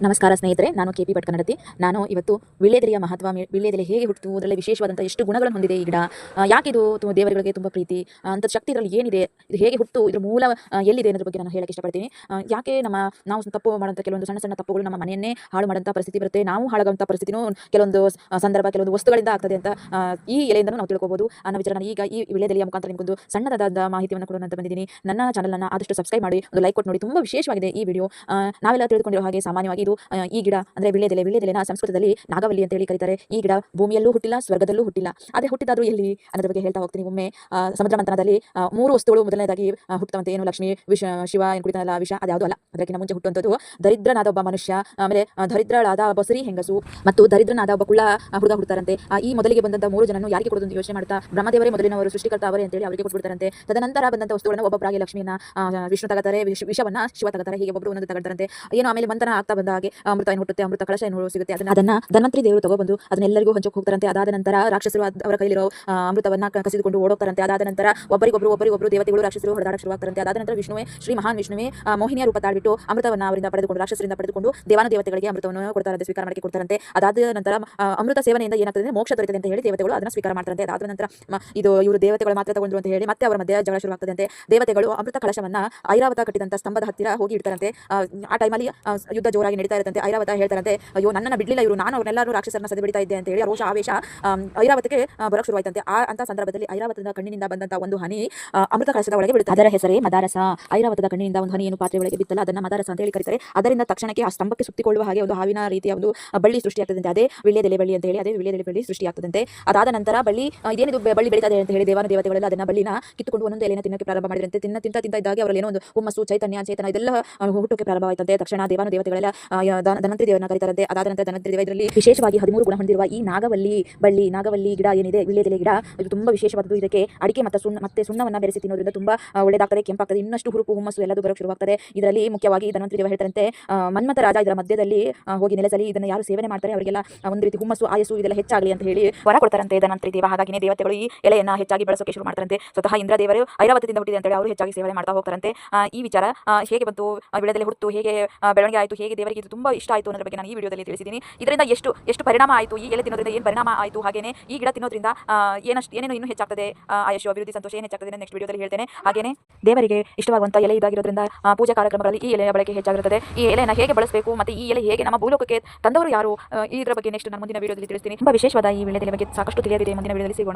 ನಮಸ್ಕಾರ ಸ್ನೇಹಿತರೆ, ನಾನು ಕೆಪಿ ಭಟ್ ಕನ್ನಡತಿ. ನಾನು ಇವತ್ತು ವೀಳ್ಯದೆಲೆಯ ಮಹತ್ವ, ವೀಳ್ಯದೆಲೆ ಹೇಗೆ ಹುಟ್ಟಿತು, ಅದರಲ್ಲಿ ವಿಶೇಷವಾದಂಥ ಎಷ್ಟು ಗುಣಗಳನ್ನು ಹೊಂದಿದೆ ಈ ಗಿಡ, ಯಾಕಿದು ದೇವರುಗಳಿಗೆ ತುಂಬ ಪ್ರೀತಿ, ಅಂಥ ಶಕ್ತಿ ಇದರಲ್ಲಿ ಏನಿದೆ, ಇದು ಹೇಗೆ ಹುಟ್ಟು, ಇದ್ರ ಮೂಲ ಎಲ್ಲಿದೆ ಅನ್ನೋದ್ರ ಬಗ್ಗೆ ನಾನು ಹೇಳಕ್ಕೆ ಇಷ್ಟಪಡ್ತೀನಿ. ಯಾಕೆ ನಾವು ತಪ್ಪು ಮಾಡೋಂಥ ಕೆಲವೊಂದು ಸಣ್ಣ ಸಣ್ಣ ತಪ್ಪುಗಳು ನಮ್ಮ ಮನೆಯನ್ನೇ ಹಾಳು ಮಾಡೋಂಥ ಪರಿಸ್ಥಿತಿ ಬರುತ್ತೆ, ನಾವು ಹಾಳಾಗುವಂಥ ಪರಿಸ್ಥಿತಿನೂ ಕೆಲವೊಂದು ಸಂದರ್ಭ, ಕೆಲವೊಂದು ವಸ್ತುಗಳಿಂದ ಆಗ್ತದೆ ಅಂತ ಈ ಎಲೆಯಿಂದ ನಾವು ತಿಳ್ಕೊಬೋದು ಅನ್ನೋ ವಿಚಾರ. ನಾನು ಈಗ ಈ ವೀಳ್ಯದೆಲೆಯ ಮುಖಾಂತರ ನಿಮಗೊಂದು ಸಣ್ಣದಾದ ಮಾಹಿತಿಯನ್ನು ಕೊಡೋಣ ಅಂತ ಬಂದಿದ್ದೀನಿ. ನನ್ನ ಚಾನಲನ್ನು ಆದಷ್ಟು ಸಬ್ಸ್ಕ್ರೈಬ್ ಮಾಡಿ, ಒಂದು ಲೈಕ್ ಕೊಟ್ಟು ನೋಡಿ. ತುಂಬ ವಿಶೇಷವಾಗಿದೆ ಈ ವಿಡಿಯೋ. ನಾವೆಲ್ಲ ತಿಳ್ಕೊಂಡಿರೋ ಹಾಗೆ ಸಾಮಾನ್ಯವಾಗಿ ಇದು ಈ ಗಿಡ ಅಂದರೆ ವೀಳ್ಯದೆಲೆನ ಸಂಸ್ಕೃತದಲ್ಲಿ ನಾಗವಲ್ಲಿ ಅಂತ ಹೇಳಿ ಕರೀತಾರೆ. ಈ ಗಿಡ ಭೂಮಿಯಲ್ಲೂ ಹುಟ್ಟಿಲ್ಲ, ಸ್ವರ್ಗದಲ್ಲೂ ಹುಟ್ಟಿಲ್ಲ. ಅದೇ ಹುಟ್ಟಿದಾದ್ರೂ ಎಲ್ಲಿ ಅನ್ನೋದ್ರ ಬಗ್ಗೆ ಹೇಳ್ತಾ ಹೋಗ್ತೀನಿ. ಒಮ್ಮೆ ಸಮುದ್ರ ಮಂಥನದಲ್ಲಿ 3 ವಸ್ತುಗಳು ಮೊದಲನೇದಾಗಿ ಹುಟ್ಟುವಂತೆ. ಏನು ಲಕ್ಷ್ಮಿ, ಶಿವ ಏನು ಕುಡಿತಾನಲ್ಲ ವಿಷ, ಅದು ಯಾವುದೂ ಅಲ್ಲ. ಅದಕ್ಕಿಂತ ಮುಂಚೆ ಹುಟ್ಟುವಂಥದ್ದು ದರಿದ್ರನಾದ ಒಬ್ಬ ಮನುಷ್ಯ, ಆಮೇಲೆ ದರಿದ್ರಳಾದ ಒಬ್ಬ ಸ್ತ್ರೀ ಹೆಂಗಸು ಮತ್ತು ದರಿದ್ರನಾದ ಒಬ್ಬ ಕುಳ್ಳ ಹುಡುಗ ಹುಡ್ತಾರಂತೆ. ಈ ಮೊದಲಿಗೆ ಬಂದಂಥ 3 ಜನನು ಯಾರಿಗೆ ಕೊಡೋದು ಅಂತ ಯೋಚನೆ ಮಾಡ್ತಾ ಬ್ರಹ್ಮದೇವರೇ ಮೊದಲಿನವರು, ಸೃಷ್ಟಿಕರ್ತ ಅವರೇ ಅಂತೇಳಿ ಅವರಿಗೆ ಕೊಟ್ಬಿಡ್ತಾರಂತೆ. ತದನಂತರ ಬಂದಂಥ ವಸ್ತುಗಳನ್ನು ಒಬ್ಬೊಬ್ಬರಾಗಿ ಲಕ್ಷ್ಮಿಯನ್ನ ವಿಷ್ಣು ತಗೋತಾರೆ, ವಿಷವನ್ನ ಶಿವ ತಗೋತಾರೆ. ಹೀಗೆ ಒಬ್ಬರು ಒಂದೊಂದು ತಗೊಳ್ತಾರಂತೆ. ಏನು ಆಮೇಲೆ ಮಂಥನ ಆಗ್ತಾ ಬಂದ ಹಾಗೆ ಅಮೃತ ಏನು ಹುಟ್ಟುತ್ತೆ, ಅಮೃತ ಕಳಶ ಏನು ಸಿಗುತ್ತೆ, ಅದನ್ನ ಧನ್ವಂತರಿ ದೇವರು ತಗೊಬಂದು ಅದನ್ನೆಲ್ಲರಿಗೂ ಹಂಚೋಕೆ ಹೋಗ್ತಾರಂತೆ. ಅದಾದ ನಂತರ ರಾಕ್ಷಸರು ಅವರ ಕೈಲಿರೋ ಅಮೃತವನ್ನ ಕಸಿದುಕೊಂಡು ಓಡೋಗ್ತಾರಂತೆ. ಅದಾದ ನಂತರ ಒಬ್ಬರಿಗೊಬ್ಬರು ದೇವತೆಗಳು ರಾಕ್ಷಸರು ಹೊಡೆದಾಡಕ್ಕೆ ಶುರುವಾಗ್ತಾರಂತೆ. ಅದಾದ ನಂತರ ಶ್ರೀ ಮಹಾನ್ ವಿಷ್ಣುವೇ ಮೋಹಿನಿಯ ರೂಪ ತಾಳ್ಬಿಟ್ಟು ಅಮೃತವನ್ನ ಅವರಿಂದ ಪಡೆದುಕೊಂಡು, ರಾಕ್ಷಸರಿಂದ ಪಡೆದುಕೊಂಡು ದೇವತೆಗಳಿಗೆ ಅಮೃತವನ್ನು ಕೊಡ್ತಾರಂತೆ, ಸ್ವೀಕಾರ ಮಾಡಿ ಕೊಡ್ತಾರಂತೆ. ಅದಾದ ನಂತರ ಅಮೃತ ಸೇವನೆಯಿಂದ ಏನಾಗ್ತದೆ, ಮೋಕ್ಷ ದೊರೆಯುತ್ತದೆ ಅಂತ ಹೇಳಿ ದೇವತೆಗಳು ಅದನ್ನ ಸ್ವೀಕಾರ ಮಾಡ್ತಾರಂತೆ. ಅದಾದ ನಂತರ ಇವರು ದೇವತೆಗಳು ಮಾತ್ರ ತಗೊಂಡ್ರು ಅಂತ ಹೇಳಿ ಮತ್ತೆ ಅವರ ಮಧ್ಯೆ ಜಗಳ ಶುರುವಾಗ್ತದಂತೆ. ದೇವತೆಗಳು ಅಮೃತ ಕಳಶವನ್ನ ಐರಾವತ ಕಟ್ಟಿದಂತ ಸ್ತಂಭದ ಹತ್ತಿರ ಹೋಗಿ ಇಡ್ತಾರಂತೆ. ಆ ಟೈಮಲ್ಲಿ ಯುದ್ಧ ಜೋರಾಗಿ ನಡೀತಾ ಇರುತ್ತಂತೆ. ಐರಾವತ ಹೇಳ್ತಾರಂತೆ, ಅಯ್ಯೋ ನನ್ನನ್ನು ಬಿಡ್ಲಿಲ್ಲ ಇವರು, ನಾನು ಅವ್ರನ್ನೆಲ್ಲರೂ ರಾಕ್ಷಸರನ್ನ ಸದೆ ಬಿಡ್ತಾ ಇದ್ದೆ ಅಂತ ಹೇಳಿ ರೋಷ ಆವೇಶ ಐರಾವತಕ್ಕೆ ಬರಕ್ಕೆ ಶುರುವಾಯ್ತಂತೆ. ಅಂತ ಸಂದರ್ಭದಲ್ಲಿ ಐರಾವತದ ಕಣ್ಣಿನಿಂದ ಬಂದಂತ ಒಂದು ಹನಿ ಅಮೃತ ಕಳಶದ ಒಳಗೆ ಬೀಳುತ್ತೆ. ಅದರ ಹೆಸರೇ ಮದಾರಸ. ಐರಾವತದ ಕಣ್ಣಿನಿಂದ ಒಂದು ಹನಿಯನ್ನು ಪಾತ್ರೆ ಒಳಗೆ ಬಿತ್ತಲ್ಲ, ಅದನ್ನ ಮದಾರಸ ಅಂತ ಹೇಳಿ ಕರೀತಾರೆ. ಅದರಿಂದ ತಕ್ಷಣಕ್ಕೆ ಆ ಸ್ತಂಭಕ್ಕೆ ಸುತ್ತಿಕೊಳ್ಳುವ ಹಾಗೆ ಒಂದು ಹಾವಿನ ರೀತಿಯ ಒಂದು ಬಳ್ಳಿ ಸೃಷ್ಟಿಯಾಗ್ತದಂತೆ. ಅದೇ ವೀಳ್ಯದೆಲೆ ಬಳ್ಳಿ ಅಂತ ಹೇಳಿ, ಅದೇ ವೀಳ್ಯದೆಲೆ ಬಳ್ಳಿ ಸೃಷ್ಟಿಯಾಗ್ತದಂತೆ. ಅದಾದ ನಂತರ ಬಳ್ಳಿ ಇದೇನಿದು ಬಳ್ಳಿ ಬೆಳೀತದೆ ಅಂತ ಹೇಳಿ ದೇವತೆಗಳೆಲ್ಲ ಅದನ್ನ ಬಳ್ಳಿನ ಕಿತ್ತುಕೊಂಡು ಒಂದೊಂದು ಎಲೆನ ತಿನ್ನಕ್ಕೆ ಪ್ರಾರಂಭ ಮಾಡಿದ್ರಂತೆ. ತಿಂತ ಇದ್ದಾಗ ಅವರಲ್ಲಿ ಏನೋ ಒಂದು ಹುಮ್ಮಸ್ಸು, ಚೈತನ್ಯ ಇದೆಲ್ಲ ಹುಟ್ಟೋಕೆ ಪ್ರಾರಂಭ ಆಯ್ತಂತೆ. ತಕ್ಷಣ ದೇವತೆಗಳೆಲ್ಲ ಧನ್ವಂತರಿ ದೇವರನ್ನ ಕರೀತಾರಂತೆ. ಅದಾದ ನಂತರ ಧನ್ವಂತರಿ ದೇವ ಇದರಲ್ಲಿ ವಿಶೇಷವಾಗಿ 13 ಗುಣ ಹೊಂದಿರುವ ಈ ನಾಗವಲ್ಲಿ ಗಿಡ ಏನಿದೆ, ವೀಳ್ಯದೆಲೆ ಗಿಡ, ಇದು ತುಂಬಾ ವಿಶೇಷವಾದದ್ದು. ಇದಕ್ಕೆ ಅಡಿಕೆ ಮತ್ತೆ ಸುಣ್ಣವನ್ನ ಬೆರೆಸಿ ತಿನ್ನೋದ್ರಿಂದ ತುಂಬಾ ಒಳ್ಳೆಯದಾಗ್ತದೆ, ಕೆಂಪಾಗ್ತದೆ, ಇನ್ನಷ್ಟು ಹುರುಪು ಹುಮ್ಮಸ್ಸು ಎಲ್ಲದೂ ಬರೋಕ್ಕೆ ಶುರುವಾಗ್ತದೆ. ಇದರಲ್ಲಿ ಮುಖ್ಯವಾಗಿ ಧನ್ವಂತರಿ ದೇವ ಹೇಳ್ತಾರಂತೆ, ಮನ್ಮಥ ರಾಜ ಇದರ ಮಧ್ಯದಲ್ಲಿ ಹೋಗಿ ನೆಲೆಸಲಿ, ಇದನ್ನ ಯಾರು ಸೇವನೆ ಮಾಡ್ತಾರೆ ಅವರಿಗೆಲ್ಲ ಒಂದು ರೀತಿ ಹುಮ್ಮಸ್ಸು, ಆಯಸ್ಸು ಇದೆಲ್ಲ ಹೆಚ್ಚಾಗಲಿ ಅಂತ ಹೇಳಿ ವರ ಕೊಡ್ತಾರಂತೆ ಧನ್ವಂತರಿ ದೇವ. ಹಾಗಾಗಿ ದೇವತೆಗಳು ಈ ಎಲೆಯನ್ನ ಹೆಚ್ಚಾಗಿ ಬಳಸೋಕೆ ಶುರು ಮಾಡ್ತಾರಂತೆ. ಸ್ವತಃ ಇಂದ್ರದೇವರು ಐರಾವತದಿಂದ ಹುಟ್ಟಿದೆ ಅಂತ ಹೇಳಿ ಅವರು ಹೆಚ್ಚಾಗಿ ಸೇವನೆ ಮಾಡ್ತಾ ಹೋಗ್ತಾರಂತೆ. ಈ ವಿಚಾರ ಹೇಗೆ ಬಂತು, ವೀಳ್ಯದೆಲೆ ಹುಟ್ಟು ಹೇಗೆ ಬೆಳವಣಿಗೆ ಆಯಿತು, ಹೇಗೆ ದೇವರಿಗೆ ಇದು ತುಂಬಾ ಇಷ್ಟ ಆಯಿತು ಅನ್ನೋದ್ರ ಬಗ್ಗೆ ನಾನು ಈ ವಿಡಿಯೋದಲ್ಲಿ ತಿಳಿಸಿದ್ದೀನಿ. ಇದರಿಂದ ಎಷ್ಟು ಪರಿಣಾಮ ಆಯಿತು, ಈ ಎಲೆ ತಿನ್ನೋದ್ರಿಂದ ಏನು ಪರಿಣಾಮ ಆಯಿತು, ಹಾಗೇನೆ ಈ ಗಿಡ ತಿನ್ನೋದ್ರಿಂದ ಏನೇನು ಇನ್ನೂ ಹೆಚ್ಚಾಗ್ತದೆ, ಆಯುಷ್, ಅಭಿವೃದ್ಧಿ, ಸಂತೋಷ ಏನು ಹೆಚ್ಚಾಗ್ತದೆ ನೆಕ್ಸ್ಟ್ ವಿಡಿಯೋದಲ್ಲಿ ಹೇಳ್ತೇನೆ. ಹಾಗೇನೆ ದೇವರಿಗೆ ಇಷ್ಟವಾಗುವಂಥ ಎಲೆ ಇದಾಗಿರೋದ್ರಿಂದ ಪೂಜಾ ಕಾರ್ಯಕ್ರಮಗಳಲ್ಲಿ ಈ ಎಲೆಯ ಬಳಕೆ ಹೆಚ್ಚಾಗಿರುತ್ತದೆ. ಈ ಎಲೆಯನ್ನು ಹೇಗೆ ಬಳಸಬೇಕು ಮತ್ತು ಈ ಎಲೆ ಹೇಗೆ ನಮ್ಮ ಭೂಲೋಕಕ್ಕೆ ತಂದವರು ಯಾರು, ಇದರ ಬಗ್ಗೆ ನೆಕ್ಸ್ಟ್ ನಾನು ಮುಂದಿನ ವಿಡಿಯೋದಲ್ಲಿ ತಿಳಿಸ್ತೀನಿ. ತುಂಬಾ ವಿಶೇಷವಾದ ಈ ವೀಳ್ಯದೆಲೆ ಬಗ್ಗೆ ಸಾಕಷ್ಟು ತಿಳಿಯದಿದೆ. ಮುಂದಿನ ವಿಡಿಯೋದಲ್ಲಿ ಸಿಗೋಣ.